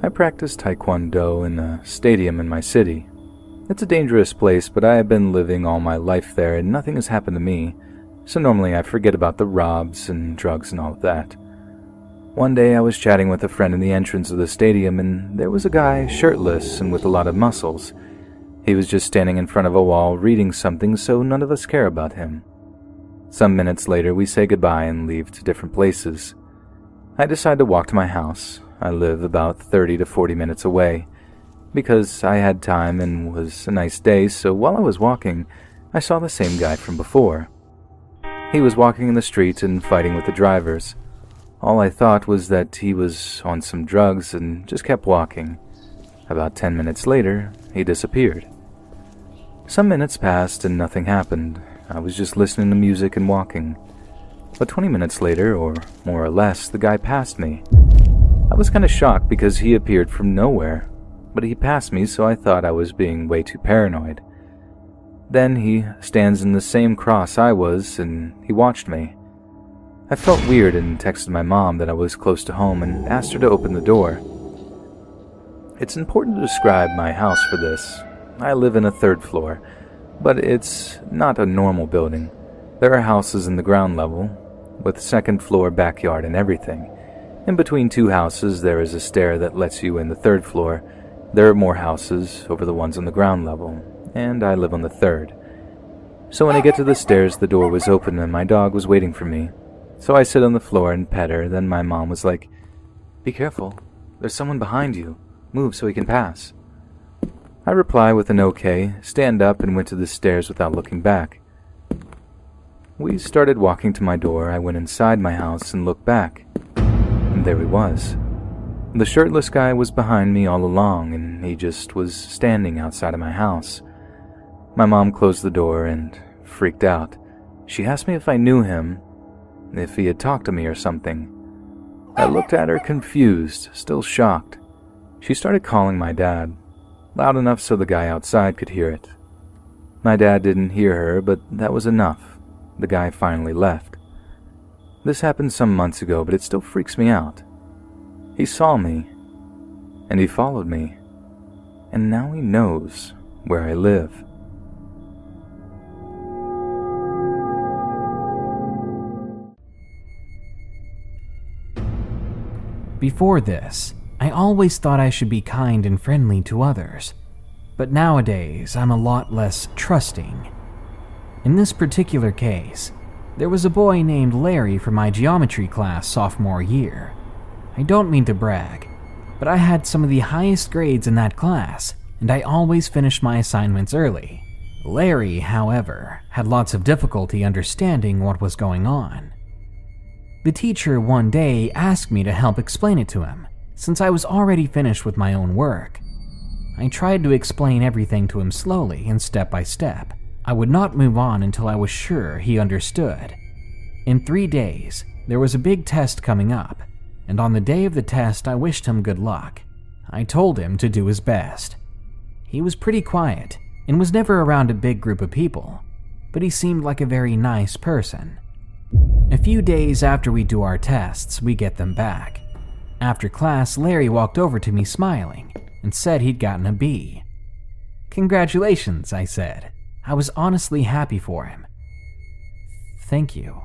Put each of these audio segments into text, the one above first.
I practice Taekwondo in a stadium in my city. It's a dangerous place, but I have been living all my life there and nothing has happened to me, so normally I forget about the robs and drugs and all of that. One day I was chatting with a friend in the entrance of the stadium and there was a guy shirtless and with a lot of muscles. He was just standing in front of a wall reading something, so none of us care about him. Some minutes later we say goodbye and leave to different places. I decide to walk to my house. I live about 30 to 40 minutes away. Because I had time and was a nice day, so while I was walking, I saw the same guy from before. He was walking in the street and fighting with the drivers. All I thought was that he was on some drugs and just kept walking. About 10 minutes later, he disappeared. Some minutes passed and nothing happened. I was just listening to music and walking. But 20 minutes later, or more or less, the guy passed me. I was kind of shocked because he appeared from nowhere, but he passed me, so I thought I was being way too paranoid. Then he stands in the same cross I was, and he watched me. I felt weird and texted my mom that I was close to home and asked her to open the door. It's important to describe my house for this. I live in a 3rd floor, but it's not a normal building. There are houses in the ground level, with 2nd floor backyard and everything. In between 2 houses there is a stair that lets you in the 3rd floor. There are more houses over the ones on the ground level, and I live on the 3rd. So when I get to the stairs, the door was open and my dog was waiting for me. So I sit on the floor and pet her. Then my mom was like, "Be careful, there's someone behind you. Move so he can pass." I reply with an okay, stand up and went to the stairs without looking back. We started walking to my door. I went inside my house and looked back, and there he was. The shirtless guy was behind me all along, and he just was standing outside of my house. My mom closed the door and freaked out. She asked me if I knew him, if he had talked to me or something. I looked at her confused, still shocked. She started calling my dad, loud enough so the guy outside could hear it. My dad didn't hear her, but that was enough. The guy finally left. This happened some months ago, but it still freaks me out. He saw me, and he followed me, and now he knows where I live. Before this, I always thought I should be kind and friendly to others, but nowadays I'm a lot less trusting. In this particular case, there was a boy named Larry from my geometry class sophomore year. I don't mean to brag, but I had some of the highest grades in that class, and I always finished my assignments early. Larry, however, had lots of difficulty understanding what was going on. The teacher one day asked me to help explain it to him, since I was already finished with my own work. I tried to explain everything to him slowly and step by step. I would not move on until I was sure he understood. In 3 days, there was a big test coming up, and on the day of the test I wished him good luck. I told him to do his best. He was pretty quiet and was never around a big group of people, but he seemed like a very nice person. A few days after we do our tests, we get them back. After class, Larry walked over to me smiling and said he'd gotten a B. "Congratulations," I said. I was honestly happy for him. "Thank you.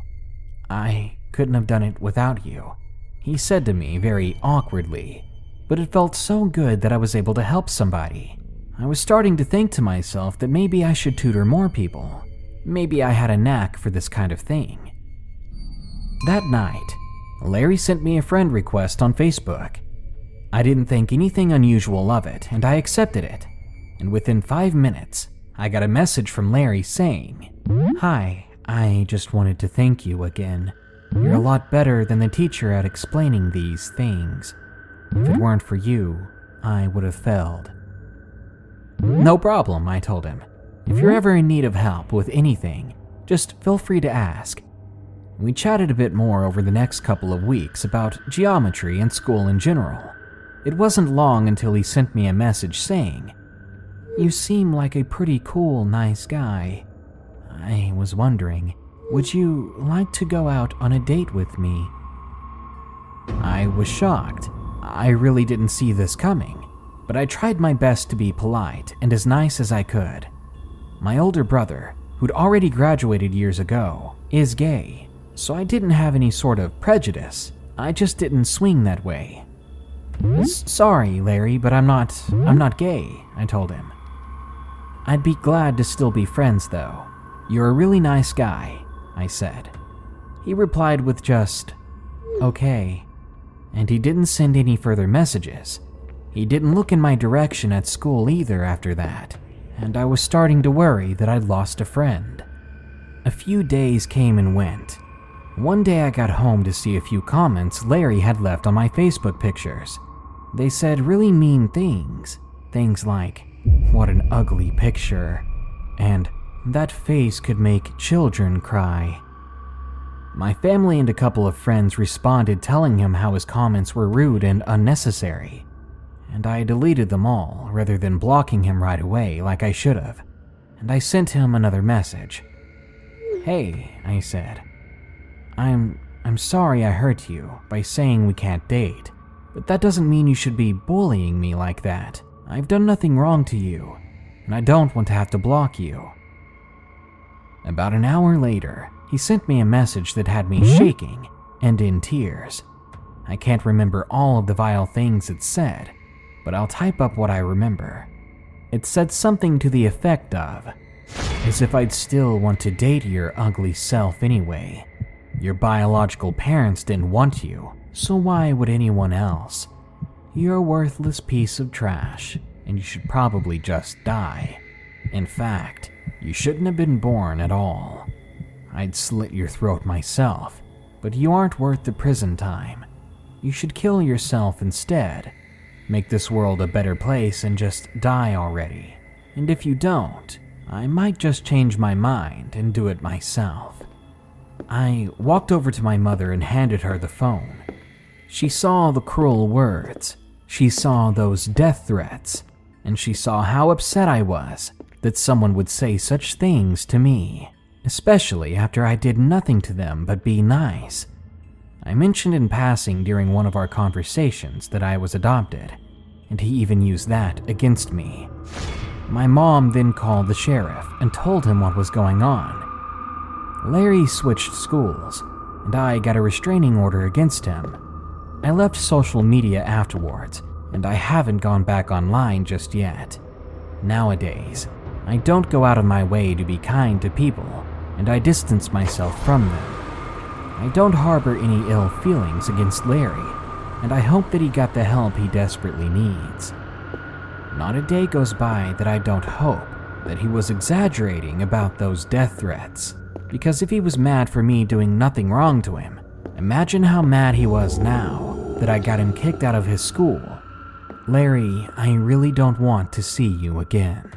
I couldn't have done it without you," he said to me very awkwardly, but it felt so good that I was able to help somebody. I was starting to think to myself that maybe I should tutor more people. Maybe I had a knack for this kind of thing. That night, Larry sent me a friend request on Facebook. I didn't think anything unusual of it, and I accepted it. And within 5 minutes, I got a message from Larry saying, "Hi, I just wanted to thank you again. You're a lot better than the teacher at explaining these things. If it weren't for you, I would have failed." "No problem," I told him. "If you're ever in need of help with anything, just feel free to ask." We chatted a bit more over the next couple of weeks about geometry and school in general. It wasn't long until he sent me a message saying, "You seem like a pretty cool, nice guy. I was wondering, would you like to go out on a date with me?" I was shocked. I really didn't see this coming, but I tried my best to be polite and as nice as I could. My older brother, who'd already graduated years ago, is gay, so I didn't have any sort of prejudice. I just didn't swing that way. Sorry, Larry, but I'm not gay, I told him. I'd be glad to still be friends, though. You're a really nice guy, I said. He replied with just, okay, and he didn't send any further messages. He didn't look in my direction at school either after that, and I was starting to worry that I'd lost a friend. A few days came and went. One day I got home to see a few comments Larry had left on my Facebook pictures. They said really mean things. Things like, "What an ugly picture," and "That face could make children cry." My family and a couple of friends responded telling him how his comments were rude and unnecessary, and I deleted them all rather than blocking him right away like I should have, and I sent him another message. "Hey," I said, I'm sorry I hurt you by saying we can't date, but that doesn't mean you should be bullying me like that. I've done nothing wrong to you, and I don't want to have to block you." About an hour later, he sent me a message that had me shaking and in tears. I can't remember all of the vile things it said, but I'll type up what I remember. It said something to the effect of, "As if I'd still want to date your ugly self anyway. Your biological parents didn't want you, so why would anyone else? You're a worthless piece of trash, and you should probably just die. In fact, you shouldn't have been born at all. I'd slit your throat myself, but you aren't worth the prison time. You should kill yourself instead. Make this world a better place and just die already. And if you don't, I might just change my mind and do it myself." I walked over to my mother and handed her the phone. She saw the cruel words. She saw those death threats, and she saw how upset I was that someone would say such things to me, especially after I did nothing to them but be nice. I mentioned in passing during one of our conversations that I was adopted, and he even used that against me. My mom then called the sheriff and told him what was going on. Larry switched schools, and I got a restraining order against him. I left social media afterwards, and I haven't gone back online just yet. Nowadays, I don't go out of my way to be kind to people, and I distance myself from them. I don't harbor any ill feelings against Larry, and I hope that he got the help he desperately needs. Not a day goes by that I don't hope that he was exaggerating about those death threats, because if he was mad for me doing nothing wrong to him, imagine how mad he was now that I got him kicked out of his school. Larry, I really don't want to see you again.